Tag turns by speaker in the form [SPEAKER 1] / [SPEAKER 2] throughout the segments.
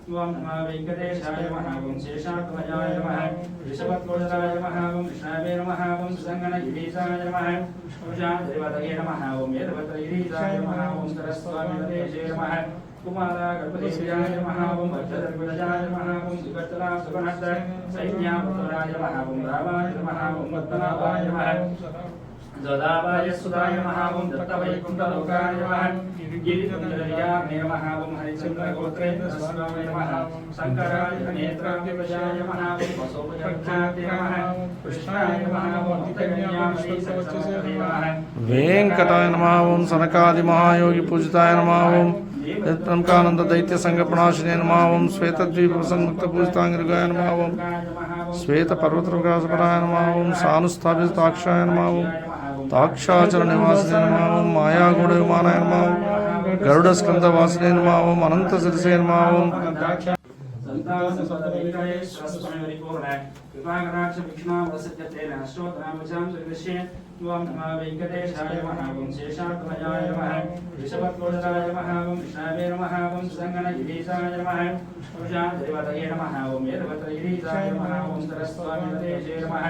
[SPEAKER 1] ओम नमः वेंकटेशाय नमः ओम शेषात्मजाय नमः ऋषभध्वजाय नमः ओम विष्णवे नमः ओम सुदंगनगिरीशाय नमः विष्णुशान्तिदेवतये नमः ओम वेदवतगिरीशाय नमः ओम सरस्वतीदेशे नमः कुमारा गणपतिश्रियाय नमः ओम वज्रधर्मजाय नमः ओम सुकर्तला सुगणस्थ सैन्यापुत्राय नमः ओम रामाय नमः ओम पद्मनाभाय नमः जदावाय सुदाय नमः ओम दत्तवैकुण्ठलोकाय नमः गिरितुण्डलयाग्ने नमः ओम हरिचन्द्रगोत्रेन्द्र स्वामिने नमः शङ्कराय नेत्राभ्यवजाय नमः ओम वसोपचक्षाय नमः कृष्णाय नमः ओम नित्यकन्यामणि सरस्वती नमः
[SPEAKER 2] वेंकटाय नमः ओम सनकादि महायोगी पूजिताय नमः ओम प्रमुखानंद दैत्य संगपनाशिने नमः ओम श्वेतद्वीप प्रसन्मुक्त पूजितांगिरिगाय नमः ओम श्वेत पर्वतप्रकाशपराय नमः ओम सानुस्थापिताक्षाय नमः ओम ताक्षाचल निवासिने नमः ओम मायागुण विमानाय नमः ओम गरुड़ स्कंद वासिने नमः ओम अनंत शिरसे नमः ओम
[SPEAKER 1] ओम नमः वेंकटेशाय नमः ओम शेषात्मजाय नमः ऋषभध्वजाय नमः ओम विष्णवे नमः ओम सुदंगनगिरीशाय नमः विष्णुशान्तिदेवतये नमः ओम वेदवतगिरीशाय नमः ओम सरस्वतीदेशे नमः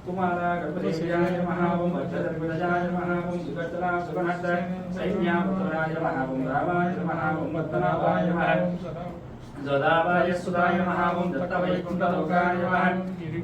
[SPEAKER 1] कुमारा गणपतिश्रियाय नमः ओम वज्रधर्मजाय नमः ओम सुकर्तला सुगणस्थ सैन्यापुत्राय नमः ओम रामाय नमः ओम पद्मनाभाय नमः जदावाय सुदाय नमः ओम दत्तवैकुण्ठलोकाय नमः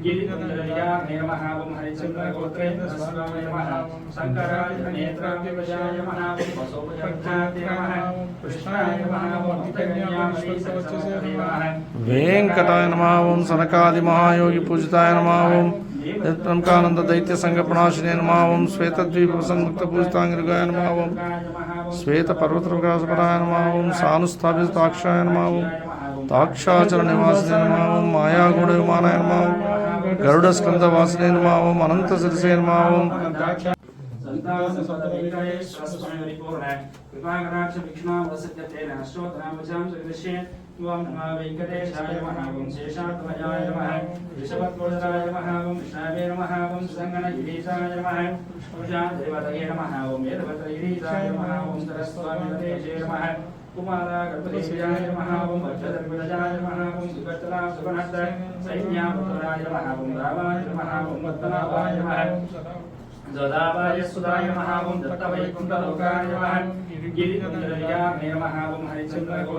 [SPEAKER 1] गिरितुण्डलयाग्ने नमः ओम हरिचन्द्रगोत्रेन्द्र स्वामिने नमः शङ्कराय नेत्राभ्यवजाय नमः ओम वसोपचक्षाय नमः कृष्णाय नमः ओम नित्यकन्यामणि सरस्वती नमः
[SPEAKER 2] वेंकटाय नमः ओम सनकादि महायोगी पूजिताय नमः ओम प्रमुखानंद दैत्य संगपनाशिने नमः ओम श्वेतद्वीप प्रसन्मुक्त पूजितांगिरिगाय नमः ओम श्वेत पर्वतप्रकाशपराय नमः ओम सानुस्थापिताक्षाय नमः ओम ताक्षाचल निवासिने नमः ओम मायागुण विमानाय नमः ओम गरुड़ स्कंद वासिने नमः ओम अनंत शिरसे नमः ओम
[SPEAKER 1] ओम नमः वेंकटेशाय नमः ओम शेषात्मजाय नमः ऋषभध्वजाय नमः ओम विष्णवे नमः ओम सुदंगनगिरीशाय नमः विष्णुशान्तिदेवतये नमः ओम वेदवतगिरीशाय नमः ओम सरस्वतीदेशे नमः कुमारा गणपतिश्रियाय नमः ओम वज्रधर्मजाय नमः ओम सुकर्तला सुगणस्थ सैन्यापुत्राय नमः ओम रामाय नमः ओम पद्मनाभाय नमः जदावाय सुदाय नमः ओम दत्तवैकुण्ठलोकाय नमः गिरितुण्डलयाग्ने नमः ओम हरिचन्द्रगोत्रेन्द्र